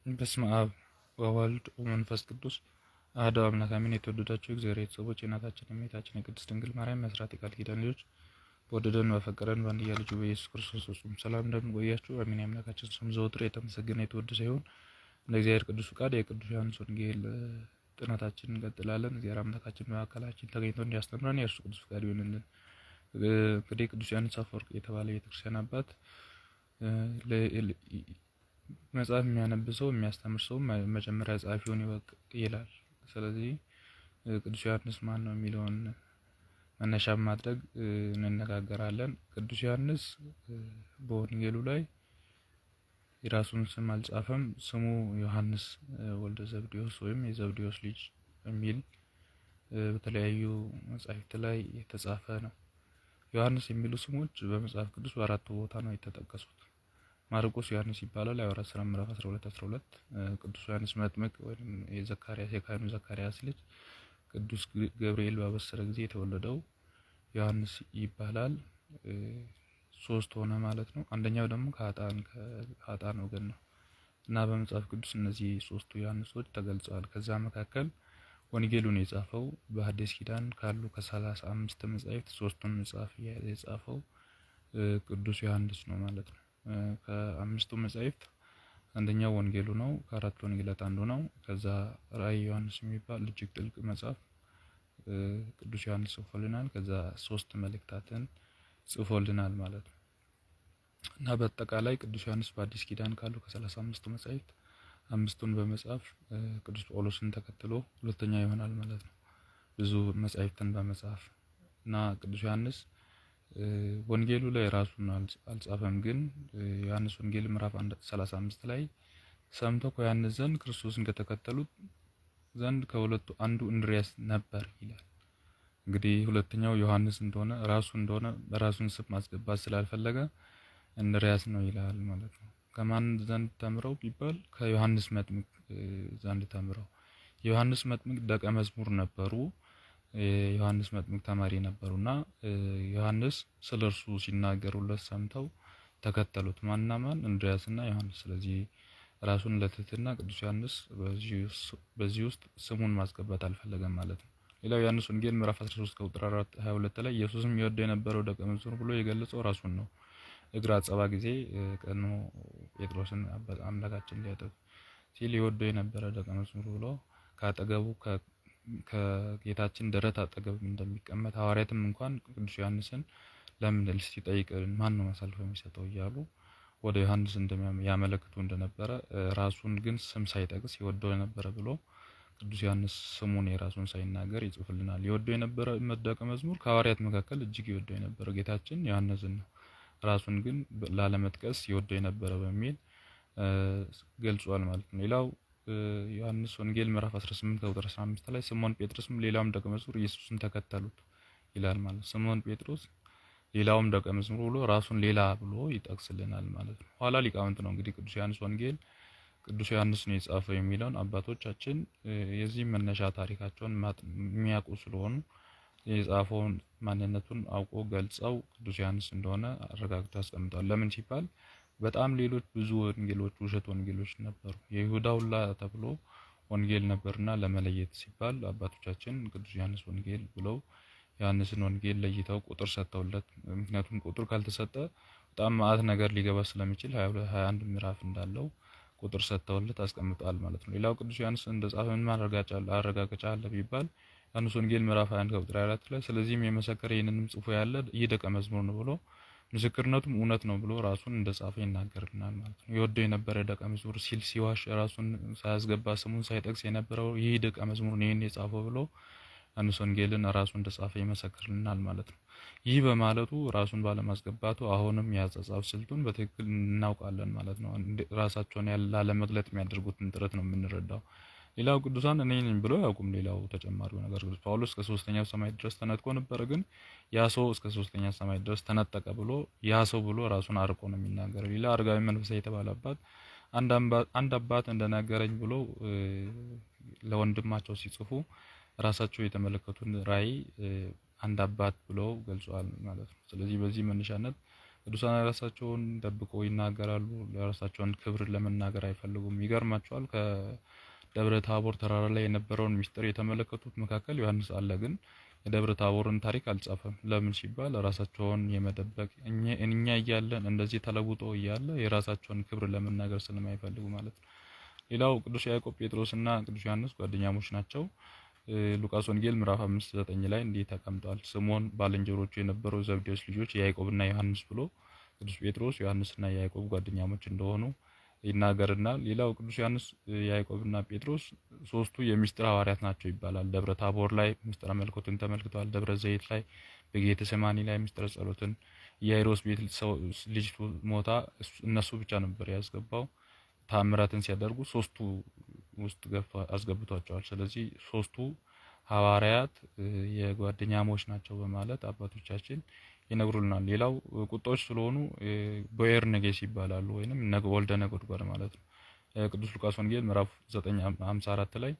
በስመ አብ ወወልድ ወመንፈስ ቅዱስ አሐዱ አምላክ አሜን። የተወደዳችሁ እግዚአብሔር ቤተሰቦች የእናታችን የእመቤታችን የቅድስት ድንግል ማርያም የአስራት የቃል ኪዳን ልጆች በወደደን በፈቀረን በአንድያ ልጁ በኢየሱስ ክርስቶስ ፍጹም ሰላም እንደምንቆያችሁ አሜን። የአምላካችን ስም ዘወትር የተመሰገነ የተወደሰ ይሁን። እንደ እግዚአብሔር ቅዱስ ፈቃድ የቅዱስ ዮሐንስ ወንጌል ጥናታችንን እንቀጥላለን። እግዚአብሔር አምላካችን በመካከላችን ተገኝቶ እንዲያስተምረን የእርሱ ቅዱስ ፈቃድ ይሆንልን። እንግዲህ ቅዱስ ዮሐንስ አፈወርቅ የተባለ የቤተክርስቲያን አባት መጽሐፍ የሚያነብ ሰው የሚያስተምር ሰው መጀመሪያ ጸሐፊውን ይወቅ ይላል። ስለዚህ ቅዱስ ዮሐንስ ማን ነው የሚለውን መነሻ በማድረግ እንነጋገራለን። ቅዱስ ዮሐንስ በወንጌሉ ላይ የራሱን ስም አልጻፈም። ስሙ ዮሐንስ ወልደ ዘብዴዎስ ወይም የዘብዴዎስ ልጅ በሚል በተለያዩ መጻሕፍት ላይ የተጻፈ ነው። ዮሐንስ የሚሉ ስሞች በመጽሐፍ ቅዱስ በአራቱ ቦታ ነው የተጠቀሱት። ማርቆስ ዮሐንስ ይባላል። የሐዋርያት ሥራ ምዕራፍ 12 ቅዱስ ዮሐንስ መጥምቅ ወይም የካህኑ ዘካርያስ ልጅ ቅዱስ ገብርኤል ባበሰረ ጊዜ የተወለደው ዮሐንስ ይባላል። ሶስት ሆነ ማለት ነው። አንደኛው ደግሞ ከኃጥአን ወገን ነው እና በመጽሐፍ ቅዱስ እነዚህ ሶስቱ ዮሐንሶች ተገልጸዋል። ከዛ መካከል ወንጌሉን የጻፈው በሐዲስ ኪዳን ካሉ ከ35 መጻሕፍት ሶስቱን መጽሐፍ የጻፈው ቅዱስ ዮሐንስ ነው ማለት ነው። ከአምስቱ መጻሕፍት አንደኛው ወንጌሉ ነው። ከአራት ወንጌላት አንዱ ነው። ከዛ ራእይ ዮሐንስ የሚባል እጅግ ጥልቅ መጽሐፍ ቅዱስ ዮሐንስ ጽፎልናል። ከዛ ሶስት መልእክታትን ጽፎልናል ማለት ነው እና በአጠቃላይ ቅዱስ ዮሐንስ በአዲስ ኪዳን ካሉ ከ35 መጻሕፍት አምስቱን በመጻፍ ቅዱስ ጳውሎስን ተከትሎ ሁለተኛ ይሆናል ማለት ነው። ብዙ መጻሕፍትን በመጻፍ እና ቅዱስ ዮሐንስ ወንጌሉ ላይ ራሱን አልጻፈም። ግን ዮሐንስ ወንጌል ምዕራፍ 35 ላይ ሰምተው ከዮሐንስ ዘንድ ክርስቶስን ከተከተሉት ዘንድ ከሁለቱ አንዱ እንድርያስ ነበር ይላል። እንግዲህ ሁለተኛው ዮሐንስ እንደሆነ ራሱን ስም ማስገባት ስላልፈለገ እንድርያስ ነው ይላል ማለት ነው። ከማን ዘንድ ተምረው ቢባል ከዮሐንስ መጥምቅ ዘንድ ተምረው። የዮሐንስ መጥምቅ ደቀ መዝሙር ነበሩ። የዮሐንስ መጥምቅ ተማሪ ነበሩና ዮሐንስ ስለርሱ ሲናገሩለት ሰምተው ተከተሉት። ማንና ማን? እንድርያስና ዮሐንስ። ስለዚህ ራሱን ለትህትና ቅዱስ ዮሐንስ በዚህ ውስጥ ስሙን ማስገባት አልፈለገም ማለት ነው። ሌላው ዮሐንስ ወንጌል ምዕራፍ 13 ከቁጥር 22 ላይ ኢየሱስም ይወደው የነበረው ደቀ መዝሙር ብሎ የገለጸው ራሱን ነው። እግር አጠባ ጊዜ ቀድሞ ጴጥሮስን አምላካችን ሊያጥብ ሲል ይወደው የነበረ ደቀ መዝሙር ብሎ ካጠገቡ ከጌታችን ደረት አጠገብ እንደሚቀመጥ ሐዋርያትም እንኳን ቅዱስ ዮሐንስን ለምን ሲጠይቅ ማን ነው አሳልፎ የሚሰጠው እያሉ ወደ ዮሐንስ ያመለክቱ እንደነበረ ራሱን ግን ስም ሳይጠቅስ ይወደው የነበረ ብሎ ቅዱስ ዮሐንስ ስሙን የራሱን ሳይናገር ይጽፍልናል። ይወደው የነበረ ደቀ መዝሙር ከሐዋርያት መካከል እጅግ ይወደው የነበረው ጌታችን ዮሐንስን ነው። ራሱን ግን ላለመጥቀስ ይወደው የነበረ በሚል ገልጿል ማለት ነው። ሌላው ዮሐንስ ወንጌል ምዕራፍ 18 ከቁጥር 15 ላይ ስምዖን ጴጥሮስም ሌላውም ደቀ መዝሙር ኢየሱስን ተከተሉት ይላል ማለት። ስምዖን ጴጥሮስ ሌላውም ደቀ መዝሙር ብሎ ራሱን ሌላ ብሎ ይጠቅስልናል ማለት ነው። ኋላ ሊቃውንት ነው እንግዲህ ቅዱስ ዮሐንስ ወንጌል ቅዱስ ዮሐንስ ነው የጻፈው የሚለውን አባቶቻችን የዚህ መነሻ ታሪካቸውን የሚያውቁ ስለሆኑ የጻፈውን ማንነቱን አውቆ ገልጸው ቅዱስ ዮሐንስ እንደሆነ አረጋግጠው አስቀምጠዋል። ለምን ሲባል በጣም ሌሎች ብዙ ወንጌሎች ውሸት ወንጌሎች ነበሩ። የይሁዳ ሁላ ተብሎ ወንጌል ነበርና ለመለየት ሲባል አባቶቻችን ቅዱስ ዮሐንስ ወንጌል ብለው ዮሐንስን ወንጌል ለይተው ቁጥር ሰጥተውለት፣ ምክንያቱም ቁጥር ካልተሰጠ በጣም መዓት ነገር ሊገባ ስለሚችል 21 ምዕራፍ እንዳለው ቁጥር ሰጥተውለት አስቀምጠዋል ማለት ነው። ሌላው ቅዱስ ዮሐንስ እንደጻፈ ምን ማረጋገጫ አለ ቢባል ዮሐንስ ወንጌል ምዕራፍ 21 ከቁጥር 4 ላይ ስለዚህም የመሰከረ ይህንንም ጽፎ ያለ ይህ ደቀ መዝሙር ነው ብሎ ምስክርነቱም እውነት ነው ብሎ ራሱን እንደጻፈ ይናገርልናል ማለት ነው። የወደው የነበረ ደቀ መዝሙር ሲል ሲዋሽ ራሱን ሳያስገባ ስሙን ሳይጠቅስ የነበረው ይህ ደቀ መዝሙር ነው ይህን የጻፈው ብሎ ዮሐንስ ወንጌልን ራሱ እንደጻፈ ይመሰክርልናል ማለት ነው። ይህ በማለቱ ራሱን ባለማስገባቱ አሁንም የአጻጻፍ ስልቱን በትክክል እናውቃለን ማለት ነው። ራሳቸውን ላለመግለጥ የሚያደርጉትን ጥረት ነው የምንረዳው። ሌላው ቅዱሳን እኔ ነኝ ብሎ ያውቁም። ሌላው ተጨማሪው ነገር ቅዱስ ጳውሎስ እስከ 3ኛው ሰማይ ድረስ ተነጥቆ ነበር፣ ግን ያ ሰው እስከ 3ኛው ሰማይ ድረስ ተነጠቀ ብሎ ያ ሰው ብሎ ራሱን አርቆ ነው የሚናገረው። ሌላ አረጋዊ መንፈሳዊ የተባለ አባት አንድ አባት እንደናገረኝ ብሎ ለወንድማቸው ሲጽፉ ራሳቸው የተመለከቱን ራእይ አንድ አባት ብለው ገልጿል ማለት ነው። ስለዚህ በዚህ መነሻነት ቅዱሳን ራሳቸውን ደብቀው ይናገራሉ። ለራሳቸውን ክብር ለመናገር አይፈልጉም። ይገርማቸዋል። ከደብረ ታቦር ተራራ ላይ የነበረውን ሚስጥር የተመለከቱት መካከል ዮሐንስ አለ። ግን የደብረ ታቦርን ታሪክ አልጻፈም። ለምን ሲባል ራሳቸውን የመደበቅ እኛ እያለን እንደዚህ ተለውጦ እያለ የራሳቸውን ክብር ለመናገር ስለማይፈልጉ ማለት ነው። ሌላው ቅዱስ ያዕቆብ ጴጥሮስና ቅዱስ ዮሐንስ ጓደኛሞች ናቸው። ሉቃስ ወንጌል ምዕራፍ 5:9 ላይ እንዲህ ተቀምጧል። ስምዖን ባልንጀሮቹ የነበሩ ዘብዴዎስ ልጆች ያዕቆብና ዮሐንስ ብሎ ቅዱስ ጴጥሮስ ዮሐንስና ያዕቆብ ጓደኛሞች እንደሆኑ ይናገርና ሌላው ቅዱስ ዮሐንስ ያዕቆብና ጴጥሮስ ሶስቱ የምስጢር ሐዋርያት ናቸው ይባላል። ደብረ ታቦር ላይ ምስጢረ መለኮትን ተመልክተዋል። ደብረ ዘይት ላይ በጌተሰማኒ ላይ ምስጢረ ጸሎትን፣ የያይሮስ ቤት ልጅቱ ሞታ እነሱ ብቻ ነበር ያስገባው። ታምራትን ሲያደርጉ ሶስቱ ውስጥ አስገብቷቸዋል። ስለዚህ ሶስቱ ሐዋርያት የጓደኛሞች ናቸው በማለት አባቶቻችን ይነግሩልናል። ሌላው ቁጦች ስለሆኑ ቦዔርኔጌስ ይባላሉ ወይንም ወልደ ነጎድጓድ ማለት ነው። ቅዱስ ሉቃስ ወንጌል ምዕራፍ 9:54 ላይ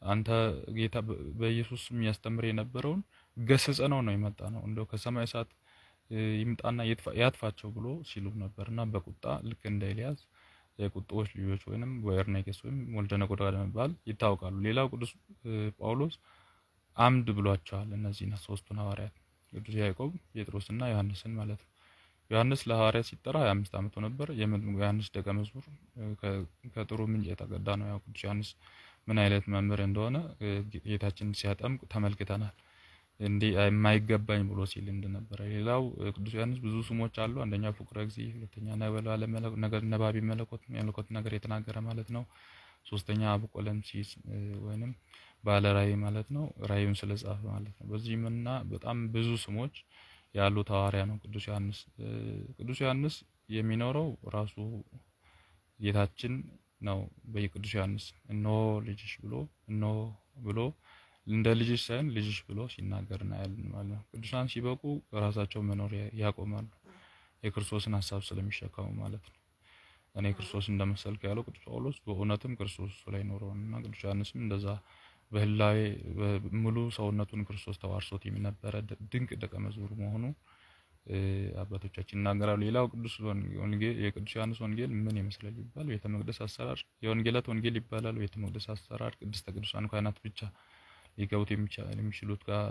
አንተ ጌታ በኢየሱስ የሚያስተምር የነበረውን ገስጸ ነው የመጣ ነው እንደው ከሰማይ እሳት ይምጣና ያጥፋቸው ብሎ ሲሉ ነበርና በቁጣ ልክ እንደ ኤልያስ የቁጦች ልጆች ወይንም ቦዔርኔጌስ ወይም ወልደ ነጎድጓድ በመባል ይታወቃሉ። ሌላው ቅዱስ ጳውሎስ አምድ ብሏቸዋል እነዚህን ሶስቱን ሐዋርያት ቅዱስ ያዕቆብ ጴጥሮስና ዮሐንስን ማለት ነው። ዮሐንስ ለሐዋርያት ሲጠራ 25 ዓመቱ ነበር። የዮሐንስ ደቀ መዝሙር ከጥሩ ምንጭ የተቀዳ ነው። ያው ቅዱስ ዮሐንስ ምን አይነት መምህር እንደሆነ ጌታችን ሲያጠምቅ ተመልክተናል። እንዲህ የማይገባኝ ብሎ ሲል እንደነበረ። ሌላው ቅዱስ ዮሐንስ ብዙ ስሞች አሉ። አንደኛ ፍቁረ እግዚእ፣ ሁለተኛ ነባቢ መለኮት ነገር የተናገረ ማለት ነው። ሶስተኛ አቡቆለምሲስ ወይንም ባለ ራእይ ማለት ነው። ራእዩን ስለጻፈ ማለት ነው። በዚህምና በጣም ብዙ ስሞች ያሉት ሐዋርያ ነው ቅዱስ ዮሐንስ። ቅዱስ ዮሐንስ የሚኖረው ራሱ ጌታችን ነው። በቅዱስ ዮሐንስ እነሆ ልጅሽ ብሎ እንደ ልጅሽ ሳይሆን ልጅሽ ብሎ ሲናገር እናያለን ማለት ነው። ቅዱሳን ሲበቁ ራሳቸው መኖር ያቆማሉ፣ የክርስቶስን ሐሳብ ስለሚሸከሙ ማለት ነው። እኔ ክርስቶስ እንደመሰልኩ ያለው ቅዱስ ጳውሎስ በእውነትም ክርስቶስ ላይ ኖረውና ቅዱስ ዮሐንስም እንደዛ በህላዌ ሙሉ ሰውነቱን ክርስቶስ ተዋርሶት የነበረ ድንቅ ደቀ መዝሙር መሆኑ አባቶቻችን ይናገራሉ። ሌላው ቅዱስ ወንጌል የቅዱስ ዮሐንስ ወንጌል ምን ይመስላል ይባል ቤተ መቅደስ አሰራር የወንጌላት ወንጌል ይባላል። ቤተ መቅደስ አሰራር ቅድስተ ቅዱሳን ካህናት ብቻ ሊገቡት የሚችሉት ጋር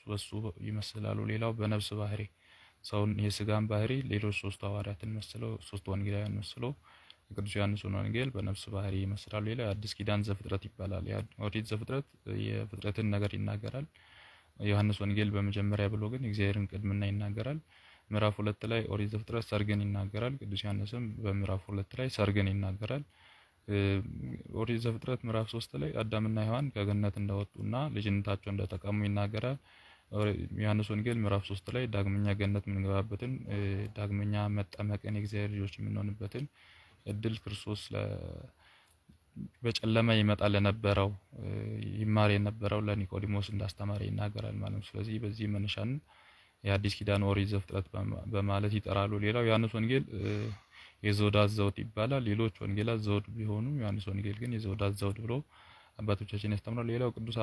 በሱ ይመስላሉ። ሌላው በነፍስ ባህሪ ሰውን የስጋን ባህሪ ሌሎች ሶስት ሐዋርያትን መስለው ሶስት ወንጌላውያን መስለው የቅዱስ ዮሐንስን ወንጌል በነፍስ ባህሪ ይመስላሉ። ሌላ አዲስ ኪዳን ዘፍጥረት ይባላል። ኦሪት ዘፍጥረት የፍጥረትን ነገር ይናገራል። ዮሐንስ ወንጌል በመጀመሪያ ብሎ ግን እግዚአብሔርን ቅድምና ይናገራል። ምዕራፍ 2 ላይ ኦሪት ዘፍጥረት ሰርግን ይናገራል። ቅዱስ ዮሐንስም በምዕራፍ 2 ላይ ሰርግን ይናገራል። ኦሪት ዘፍጥረት ምዕራፍ 3 ላይ አዳምና ሔዋን ከገነት እንደወጡና ልጅነታቸው እንደተቀሙ ይናገራል። ዮሐንስ ወንጌል ምዕራፍ 3 ላይ ዳግመኛ ገነት የምንገባበትን ዳግመኛ መጠመቅን የእግዚአብሔር ልጆች የምንሆንበትን እድል ክርስቶስ በጨለማ ይመጣ ለነበረው ይማር የነበረው ለኒቆዲሞስ እንዳስተማረ ይናገራል ማለት ነው። ስለዚህ በዚህ መነሻን የአዲስ ኪዳን ኦሪት ዘፍጥረት በማለት ይጠራሉ። ሌላው ዮሐንስ ወንጌል የዘውዳት ዘውድ ይባላል። ሌሎች ወንጌላት ዘውድ ቢሆኑ ዮሐንስ ወንጌል ግን የዘውዳት ዘውድ ብሎ አባቶቻችን ያስተምራሉ። ሌላው ቅዱስ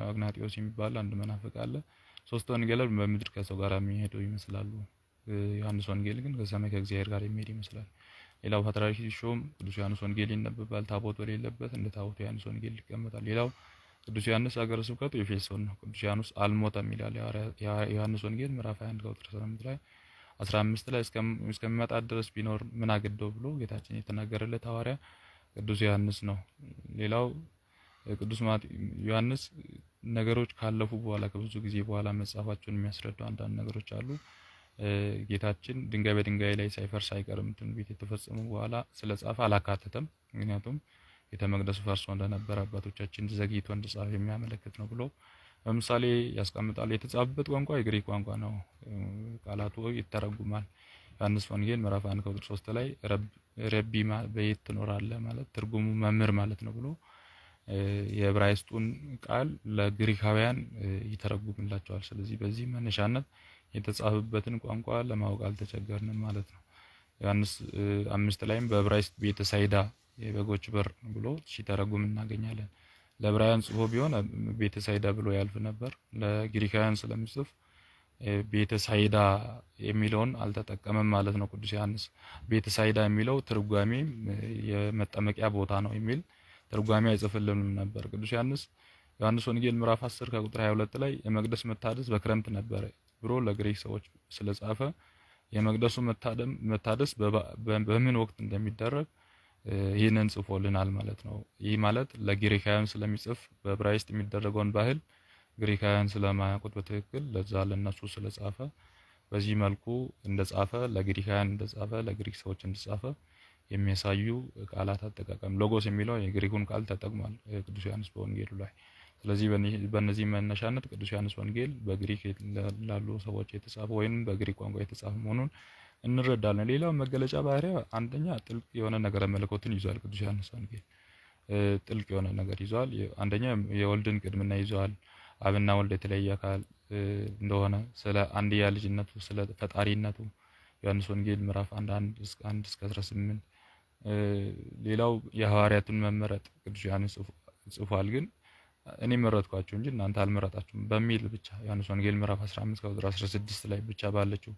አግናጢዮስ የሚባል አንድ መናፍቅ አለ። ሶስት ወንጌላት በምድር ከሰው ጋር የሚሄዱ ይመስላሉ። ዮሐንስ ወንጌል ግን ከሰማይ ከእግዚአብሔር ጋር የሚሄድ ይመስላል። ሌላው ፓትርያርክ ሲሾም ቅዱስ ዮሐንስ ወንጌል ይነበባል። ታቦት በሌለበት እንደ ታቦት ዮሐንስ ወንጌል ይቀመጣል። ሌላው ቅዱስ ዮሐንስ ሀገረ ስብከቱ ኤፌሶን ነው። ቅዱስ ዮሐንስ አልሞተም ይላል ዮሐንስ ወንጌል ምዕራፍ 21 ቁጥር 18 ላይ 15 ላይ እስከሚመጣ ድረስ ቢኖር ምን አገደው ብሎ ጌታችን የተናገረለት ሐዋርያ ቅዱስ ዮሐንስ ነው። ሌላው ቅዱስ ዮሐንስ ነገሮች ካለፉ በኋላ ከብዙ ጊዜ በኋላ መጻፋቸውን የሚያስረዱ አንዳንድ ነገሮች አሉ። ጌታችን ድንጋይ በድንጋይ ላይ ሳይፈርስ አይቀርም ትንቢት የተፈጸሙ በኋላ ስለጻፈ አላካተተም። ምክንያቱም ቤተ መቅደሱ ፈርሶ እንደነበረ አባቶቻችን ዘግይቶ እንደጻፈ የሚያመለክት ነው ብሎ በምሳሌ ያስቀምጣል። የተጻፈበት ቋንቋ የግሪክ ቋንቋ ነው። ቃላቱ ይተረጉማል። ዮሐንስ ወንጌል ምዕራፍ 1 ቁጥር 3 ላይ ረቢ በየት ትኖራለህ ማለት ትርጉሙ መምህር ማለት ነው ብሎ የዕብራይስጡን ቃል ለግሪካውያን ይተረጉምላቸዋል። ስለዚህ በዚህ መነሻነት የተጻፈበትን ቋንቋ ለማወቅ አልተቸገርንም ማለት ነው። ዮሐንስ 5 ላይም በዕብራይስጥ ቤተ ሳይዳ የበጎች በር ብሎ ሲተረጉም እናገኛለን። ለዕብራውያን ጽፎ ቢሆን ቤተ ሳይዳ ብሎ ያልፍ ነበር። ለግሪካውያን ስለሚጽፍ ቤተ ሳይዳ የሚለውን አልተጠቀመም ማለት ነው ቅዱስ ዮሐንስ። ቤተ ሳይዳ የሚለው ትርጓሜ የመጠመቂያ ቦታ ነው የሚል ትርጓሜ አይጽፍልንም ነበር ቅዱስ ዮሐንስ። ዮሐንስ ወንጌል ምዕራፍ 10 ከቁጥር 22 ላይ የመቅደስ መታደስ በክረምት ነበረ ብሎ ለግሪክ ሰዎች ስለጻፈ የመቅደሱ መታደስ በምን ወቅት እንደሚደረግ ይህንን ጽፎልናል ማለት ነው። ይህ ማለት ለግሪካውያን ስለሚጽፍ በዕብራይስጥ የሚደረገውን ባህል ግሪካውያን ስለማያውቁት በትክክል ለዛ ለነሱ ስለጻፈ በዚህ መልኩ እንደጻፈ ለግሪካውያን እንደጻፈ ለግሪክ ሰዎች እንደጻፈ የሚያሳዩ ቃላት አጠቃቀም ሎጎስ የሚለው የግሪኩን ቃል ተጠቅሟል ቅዱስ ዮሐንስ በወንጌሉ ላይ። ስለዚህ በእነዚህ መነሻነት ቅዱስ ዮሐንስ ወንጌል በግሪክ ላሉ ሰዎች የተጻፈ ወይም በግሪክ ቋንቋ የተጻፈ መሆኑን እንረዳለን። ሌላው መገለጫ ባህሪያ አንደኛ ጥልቅ የሆነ ነገረ መለኮትን ይዟል ቅዱስ ዮሐንስ ወንጌል ጥልቅ የሆነ ነገር ይዟል። አንደኛ የወልድን ቅድምና ይዟል። አብና ወልድ የተለያየ አካል እንደሆነ ስለ አንድያ ልጅነቱ ስለ ፈጣሪነቱ ዮሐንስ ወንጌል ምዕራፍ 1 እስከ 18። ሌላው የሐዋርያቱን መመረጥ ቅዱስ ዮሐንስ ጽፏል። ግን እኔ መረጥኳችሁ እንጂ እናንተ አልመረጣችሁም በሚል ብቻ ዮሐንስ ወንጌል ምዕራፍ 15 ቁጥር 16 ላይ ብቻ ባለችው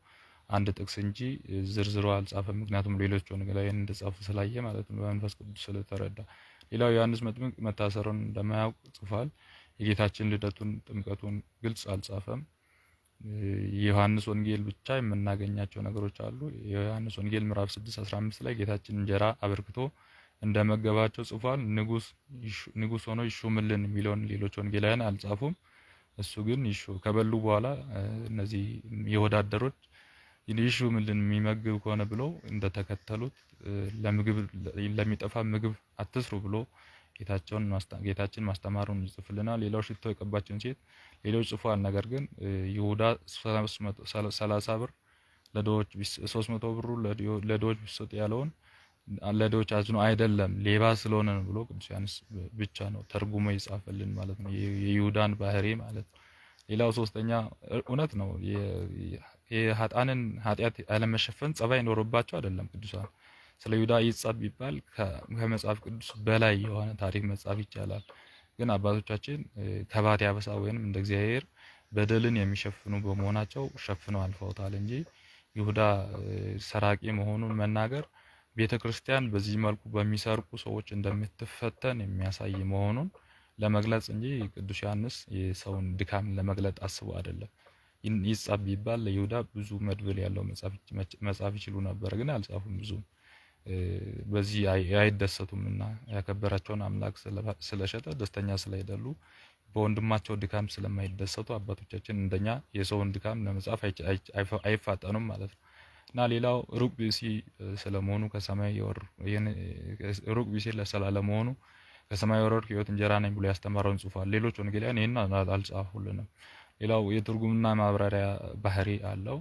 አንድ ጥቅስ እንጂ ዝርዝሩ አልጻፈም። ምክንያቱም ሌሎች ወንጌላውያን እንደጻፉ ስላየ ማለት ነው በመንፈስ ቅዱስ ስለተረዳ። ሌላው ዮሐንስ መጥምቅ መታሰሩን እንደማያውቅ ጽፏል። የጌታችን ልደቱን ጥምቀቱን ግልጽ አልጻፈም። የዮሐንስ ወንጌል ብቻ የምናገኛቸው ነገሮች አሉ። የዮሐንስ ወንጌል ምዕራፍ 6:15 ላይ ጌታችን እንጀራ አበርክቶ እንደመገባቸው ጽፏል። ንጉስ ሆኖ ይሾምልን የሚለውን ሌሎች ወንጌላውያን አልጻፉም። እሱ ግን ከበሉ በኋላ እነዚህ የወዳደሮች ይሾምልን የሚመግብ ከሆነ ብለው እንደተከተሉት ለምግብ ለሚጠፋ ምግብ አትስሩ ብሎ ጌታችን ማስተማሩን ይጽፍልናል። ሌላው ሽቶ የቀባችን ሴት ሌሎች ጽፏል። ነገር ግን ይሁዳ 30 ብር ለዶዎች 300 ብሩ ለዶዎች ቢሰጥ ያለውን ለዶዎች አዝኖ አይደለም ሌባ ስለሆነ ነው ብሎ ቅዱስ ዮሐንስ ብቻ ነው ተርጉሞ ይጻፈልን ማለት ነው። የይሁዳን ባህሪ ማለት ነው። ሌላው ሶስተኛ እውነት ነው የኃጥአንን ኃጢአት ያለመሸፈን ጸባይ ኖሮባቸው አይደለም ቅዱሳን። ስለ ይሁዳ ይጻፍ ቢባል ከመጽሐፍ ቅዱስ በላይ የሆነ ታሪክ መጻፍ ይቻላል። ግን አባቶቻችን ከባት ያበሳ ወይንም እንደ እግዚአብሔር በደልን የሚሸፍኑ በመሆናቸው ሸፍነው አልፈውታል እንጂ ይሁዳ ሰራቂ መሆኑን መናገር ቤተክርስቲያን በዚህ መልኩ በሚሰርቁ ሰዎች እንደምትፈተን የሚያሳይ መሆኑን ለመግለጽ እንጂ ቅዱስ ዮሐንስ የሰውን ድካም ለመግለጥ አስቦ አይደለም። ይጻፍ ቢባል ለይሁዳ ብዙ መድብል ያለው መጻፍ ይችሉ ነበር፣ ግን አልጻፉም። ብዙ በዚህ አይደሰቱምና ያከበራቸውን አምላክ ስለሸጠ ደስተኛ ስላይደሉ በወንድማቸው ድካም ስለማይደሰቱ አባቶቻችን እንደኛ የሰውን ድካም ለመጻፍ አይፋጠኑም ማለት ነው። እና ሌላው ሩቅ ቢሲ ስለመሆኑ ከሰማይ ሩቅ ቢሲ ለሰላለመሆኑ ከሰማይ የወረድኩ ሕይወት እንጀራ ነኝ ብሎ ያስተማረውን ጽፏል። ሌሎች ወንጌላውያን ይሄን አልጻፉልንም። ሌላው የትርጉምና ማብራሪያ ባህሪ አለው።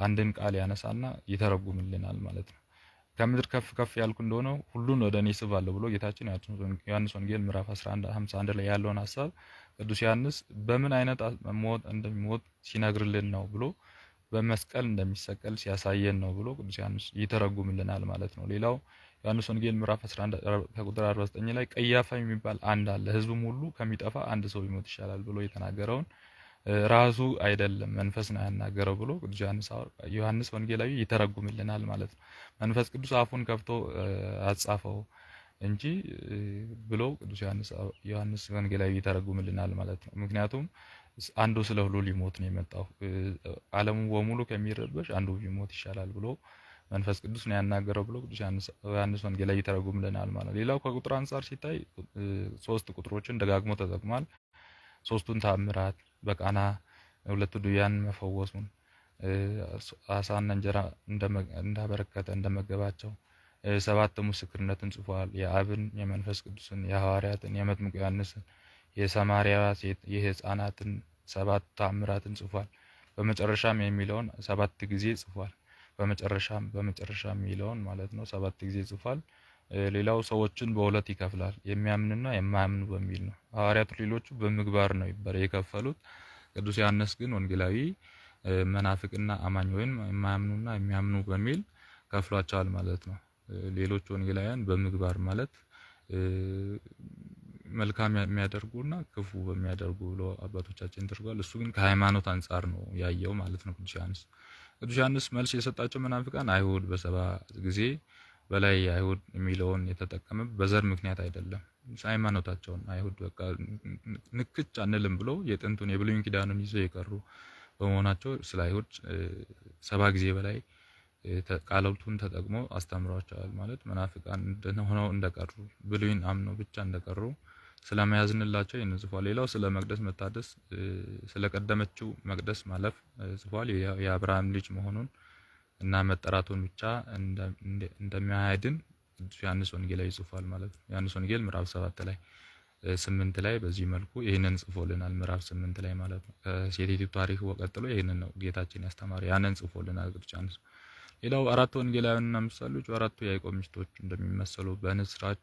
አንድን ቃል ያነሳና ይተረጉምልናል ማለት ነው። ከምድር ከፍ ከፍ ያልኩ እንደሆነ ሁሉን ወደ እኔ ስባለሁ ብሎ ጌታችን ዮሐንስ ወንጌል ምዕራፍ 11:51 ላይ ያለውን ሐሳብ ቅዱስ ዮሐንስ በምን አይነት ሞት እንደሚሞት ሲነግርልን ነው ብሎ በመስቀል እንደሚሰቀል ሲያሳየን ነው ብሎ ቅዱስ ዮሐንስ ይተረጉምልናል ማለት ነው። ሌላው ዮሐንስ ወንጌል ምዕራፍ 11 ከቁጥር 49 ላይ ቀያፋ የሚባል አንድ አለ፣ ሕዝቡም ሁሉ ከሚጠፋ አንድ ሰው ቢሞት ይሻላል ብሎ የተናገረውን ራሱ አይደለም መንፈስ ነው ያናገረው ብሎ ቅዱስ ዮሐንስ ወንጌላዊ ይተረጉምልናል ማለት ነው። መንፈስ ቅዱስ አፉን ከፍቶ አጻፈው እንጂ ብሎ ቅዱስ ዮሐንስ ወንጌላዊ ይተረጉምልናል ማለት ነው። ምክንያቱም አንዱ ስለ ሁሉ ሊሞት ነው የመጣው፣ ዓለሙ በሙሉ ከሚረበሽ አንዱ ቢሞት ይሻላል ብሎ መንፈስ ቅዱስ ነው ያናገረው ብሎ ቅዱስ ዮሐንስ ወንጌላዊ ይተረጉምልናል ማለት ነው። ሌላው ከቁጥር አንፃር ሲታይ 3 ቁጥሮችን ደጋግሞ ተጠቅሟል። 3ቱን ተአምራት በቃና 2 ድውያን መፈወሱን፣ አሳና እንጀራ እንዳበረከተ እንደመገባቸው፣ 7 ምስክርነትን ጽፏል። የአብን፣ የመንፈስ ቅዱስን፣ የሐዋርያትን፣ የመጥምቁ ዮሐንስን፣ የሰማርያ ሴት የሕፃናትን 7 ተአምራትን ጽፏል። በመጨረሻም የሚለውን 7 ጊዜ ጽፏል። በመጨረሻም የሚለውን ማለት ነው 7 ጊዜ ጽፏል። ሌላው ሰዎችን በሁለት ይከፍላል፣ የሚያምንና የማያምኑ በሚል ነው። ሐዋርያቱ ሌሎቹ በምግባር ነው የከፈሉት። ቅዱስ ዮሐንስ ግን ወንጌላዊ መናፍቅና አማኝ ወይም የማያምኑና የሚያምኑ በሚል ከፍሏቸዋል ማለት ነው። ሌሎች ወንጌላውያን በምግባር ማለት መልካም የሚያደርጉና ክፉ በሚያደርጉ ብሎ አባቶቻችን ተርጓል። እሱ ግን ከሃይማኖት አንጻር ነው ያየው ማለት ነው። ቅዱስ ዮሐንስ መልስ የሰጣቸው መናፍቃን አይሁድ በሰባ ጊዜ በላይ አይሁድ የሚለውን የተጠቀመ በዘር ምክንያት አይደለም። ሃይማኖታቸውን አይሁድ በቃ ንክች አንልም ብሎ የጥንቱን የብሉይ ኪዳኑን ይዘው የቀሩ በመሆናቸው ስለ አይሁድ 70 ጊዜ በላይ ቃላቱን ተጠቅሞ አስተምሯቸዋል። ማለት መናፍቃን ሆነው እንደቀሩ ብሉይን አምነው ብቻ እንደቀሩ ስለማያዝንላቸው ይህን ጽፏል። ሌላው ስለ መቅደስ መታደስ ስለቀደመችው መቅደስ ማለፍ ጽፏል። የአብርሃም ልጅ መሆኑን እና መጠራቱን ብቻ እንደሚያድን ቅዱስ ዮሐንስ ወንጌላዊ ጽፏል ማለት ነው። ዮሐንስ ወንጌል ምዕራፍ 7 ላይ 8 ላይ በዚህ መልኩ ይህንን ጽፎልናል። ምዕራፍ 8 ላይ ማለት ነው። ከሴቲቱ ታሪክ ቀጥሎ ይህንን ነው ጌታችን ያስተማረ፣ ያንን ጽፎልናል ቅዱስ ዮሐንስ። ሌላው አራቱ ወንጌላውያንና ምሳሌዎች አራቱ የያዕቆብ ሚስቶች እንደሚመሰሉ በንስራች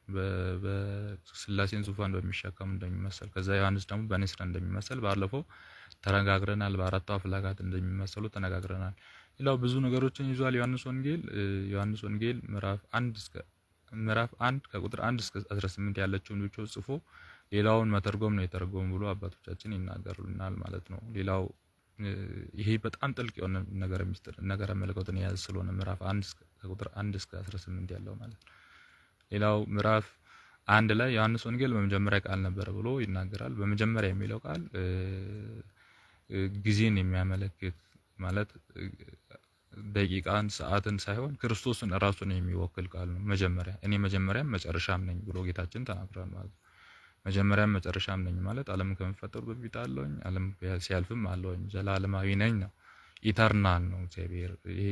በስላሴን ዙፋን በሚሸከሙ እንደሚመሰል፣ ከዛ ዮሐንስ ደግሞ በንስር እንደሚመሰል ባለፈው ተነጋግረናል። በአራቱ አፍላጋት እንደሚመሰሉ ተነጋግረናል። ሌላው ብዙ ነገሮችን ይዟል ዮሐንስ ወንጌል ምዕራፍ 1 ከቁጥር 1 እስከ 18 ያለችውን ብቻ ጽፎ ሌላውን መተርጎም ነው የተረጎሙ ብሎ አባቶቻችን ይናገሩልናል ማለት ነው። ሌላው ይሄ በጣም ጥልቅ የሆነ ነገረ መለኮትን የያዘ ስለሆነ ምዕራፍ 1 ከቁጥር 1 እስከ 18 ያለው ማለት ነው። ሌላው ምዕራፍ 1 ላይ ዮሐንስ ወንጌል በመጀመሪያ ቃል ነበረ ብሎ ይናገራል። በመጀመሪያ የሚለው ቃል ጊዜን የሚያመለክት ማለት ደቂቃን ሰዓትን ሳይሆን ክርስቶስን ራሱን የሚወክል ቃል ነው። እኔ መጀመሪያም መጨረሻም ነኝ ብሎ ጌታችን ተናግሯል ማለት ነው። መጀመሪያም መጨረሻም ነኝ ማለት ዓለም ከመፈጠሩ በፊት አለውኝ፣ ዓለም ሲያልፍም አለውኝ፣ ዘላለማዊ ነኝ ነው። ኢተርናል ነው እግዚአብሔር። ይሄ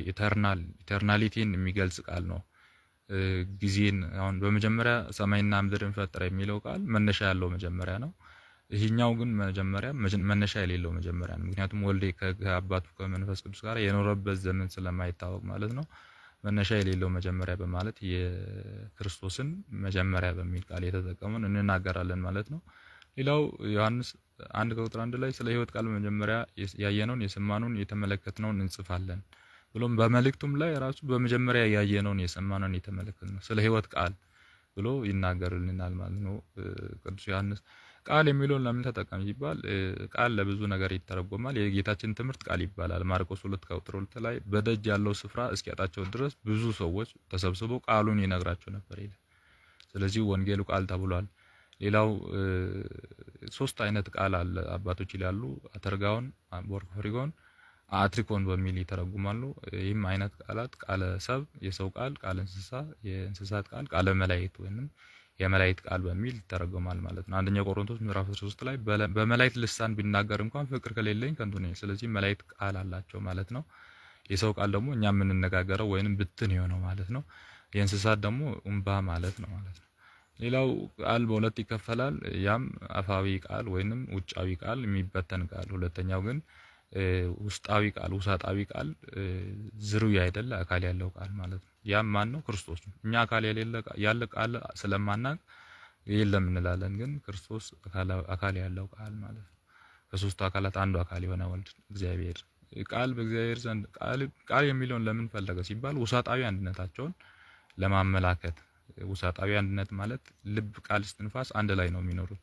ኢተርናሊቲን የሚገልጽ ቃል ነው። ጊዜን አሁን በመጀመሪያ ሰማይና ምድርን ፈጠረ የሚለው ቃል መነሻ ያለው መጀመሪያ ነው። ይሄኛው ግን መነሻ የሌለው መጀመሪያ ነው። ምክንያቱም ወልዴ ከአባቱ ከመንፈስ ቅዱስ ጋር የኖረበት ዘመን ስለማይታወቅ ማለት ነው። መነሻ የሌለው መጀመሪያ በማለት የክርስቶስን መጀመሪያ በሚል ቃል የተጠቀመውን እንናገራለን ማለት ነው። ሌላው ዮሐንስ 1 ከቁጥር 1 ላይ ስለ ሕይወት ቃል መጀመሪያ ያየነውን የሰማነውን የተመለከትነውን እንጽፋለን ብሎም በመልእክቱም ላይ ራሱ በመጀመሪያ ያየነውን የሰማነውን የተመለከትነው ስለ ሕይወት ቃል ብሎ ይናገርልናል ማለት ነው ቅዱስ ዮሐንስ። ቃል የሚለውን ለምን ተጠቀም ሲባል ቃል ለብዙ ነገር ይተረጎማል። የጌታችን ትምህርት ቃል ይባላል። ማርቆስ 2 ከቁጥር 2 ላይ በደጅ ያለው ስፍራ እስኪያጣቸው ድረስ ብዙ ሰዎች ተሰብስበው ቃሉን ይነግራቸው ነበር ይላል። ስለዚህ ወንጌሉ ቃል ተብሏል። ሌላው 3 አይነት ቃል አለ አባቶች ይላሉ። አተርጋውን፣ ቦርኮሪጎን፣ አትሪኮን በሚል ይተረጉማሉ። ይህም አይነት ቃላት ቃለ ሰብ የሰው ቃል፣ ቃለ እንስሳ የእንስሳት ቃል፣ ቃለ መላእክት ወይንም የመላእክት ቃል በሚል ይተረጎማል ማለት ነው። አንደኛ ቆሮንቶስ ምዕራፍ 13 ላይ በመላእክት ልሳን ቢናገር እንኳን ፍቅር ከሌለኝ ከንቱ ነኝ። ስለዚህ መላእክት ቃል አላቸው ማለት ነው። የሰው ቃል ደግሞ እኛ የምንነጋገረው ወይንም ብትን የሆነው ማለት ነው። የእንስሳት ደግሞ እንባ ማለት ነው ማለት ነው። ሌላው ቃል በሁለት ይከፈላል። ያም አፋዊ ቃል ወይንም ውጫዊ ቃል የሚበተን ቃል፣ ሁለተኛው ግን ውስጣዊ ቃል ውሳጣዊ ቃል ዝሩይ አይደለ አካል ያለው ቃል ማለት ነው። ያም ማን ነው? ክርስቶስ ነው። እኛ አካል ያለ ቃል ስለማናቅ የለም እንላለን። ግን ክርስቶስ አካል ያለው ቃል ማለት ነው። ከሶስቱ አካላት አንዱ አካል የሆነ ወልድ እግዚአብሔር ቃል በእግዚአብሔር ዘንድ ቃል የሚለውን ለምን ፈለገ ሲባል ውሳጣዊ አንድነታቸውን ለማመላከት። ውሳጣዊ አንድነት ማለት ልብ፣ ቃል፣ እስትንፋስ አንድ ላይ ነው የሚኖሩት።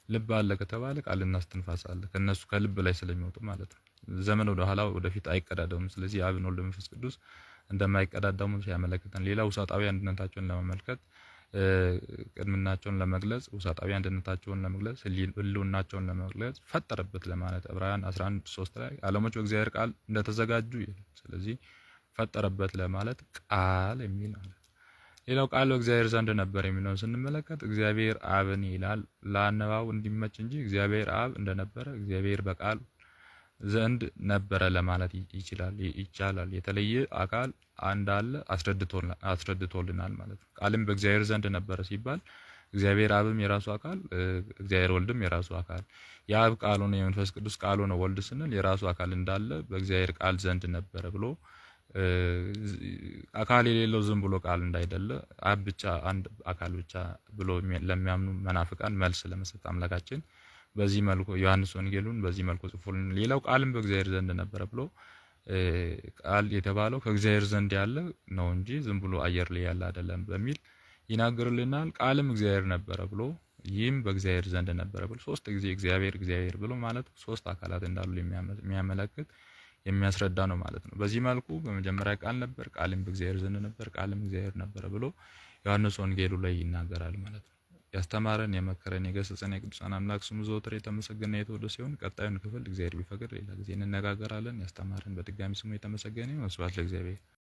ልብ አለ ከተባለ ቃልና እስትንፋስ አለ። ከነሱ ከልብ ላይ ስለሚወጡ ማለት ነው። ዘመን ወደ ኋላ ወደፊት አይቀዳደሙም። ስለዚህ አብን ወልድ መንፈስ ቅዱስ እንደማይቀዳደሙ ሲያመለክተን፣ ሌላ ውሳጣዊ አንድነታቸውን ለማመልከት ቅድምናቸውን ለመግለጽ፣ ውሳጣዊ አንድነታቸውን ለመግለጽ፣ ህልውናቸውን ለመግለጽ ፈጠረበት ለማለት ዕብራውያን 11:3 ላይ ዓለሞች በእግዚአብሔር ቃል እንደተዘጋጁ ይላል። ስለዚህ ፈጠረበት ለማለት ቃል የሚል ማለት። ሌላው ቃል በእግዚአብሔር ዘንድ ነበር የሚለውን ስንመለከት እግዚአብሔር አብን ይላል። ለአነባቡ እንዲመች እንጂ እግዚአብሔር አብ እንደነበረ እግዚአብሔር በቃል ዘንድ ነበረ ለማለት ይቻላል። የተለየ አካል እንዳለ አስረድቶልናል ማለት ነው። ቃልም በእግዚአብሔር ዘንድ ነበረ ሲባል እግዚአብሔር አብም የራሱ አካል፣ እግዚአብሔር ወልድም የራሱ አካል፣ የአብ ቃሉ ነው፣ የመንፈስ ቅዱስ ቃሉ ነው ወልድ ስንል የራሱ አካል እንዳለ በእግዚአብሔር ቃል ዘንድ ነበረ ብሎ አካል የሌለው ዝም ብሎ ቃል እንዳይደለ አብ ብቻ አንድ አካል ብቻ ብሎ ለሚያምኑ መናፍቃን መልስ ለመስጠት አምላካችን በዚህ መልኩ ዮሐንስ ወንጌሉን በዚህ መልኩ ጽፎልን። ሌላው ቃልም በእግዚአብሔር ዘንድ ነበረ ብሎ ቃል የተባለው ከእግዚአብሔር ዘንድ ያለ ነው እንጂ ዝም ብሎ አየር ላይ ያለ አይደለም በሚል ይናገርልናል። ቃልም እግዚአብሔር ነበረ ብሎ ይህም በእግዚአብሔር ዘንድ ነበረ ብሎ ሶስት ጊዜ እግዚአብሔር እግዚአብሔር ብሎ ማለት ሶስት አካላት እንዳሉ የሚያመለክት የሚያስረዳ ነው ማለት ነው። በዚህ መልኩ በመጀመሪያ ቃል ነበር፣ ቃልም በእግዚአብሔር ዘንድ ነበር፣ ቃልም እግዚአብሔር ነበረ ብሎ ዮሐንስ ወንጌሉ ላይ ይናገራል ማለት ነው። ያስተማረን የመከረን የገሰጸን የቅዱሳን አምላክ ስሙ ዘወትር የተመሰገነ የተወደደ ሲሆን ቀጣዩን ክፍል እግዚአብሔር ቢፈቅድ ሌላ ጊዜ እንነጋገራለን። ያስተማረን በድጋሚ ስሙ የተመሰገነ ይሁን። ስብሐት ለእግዚአብሔር።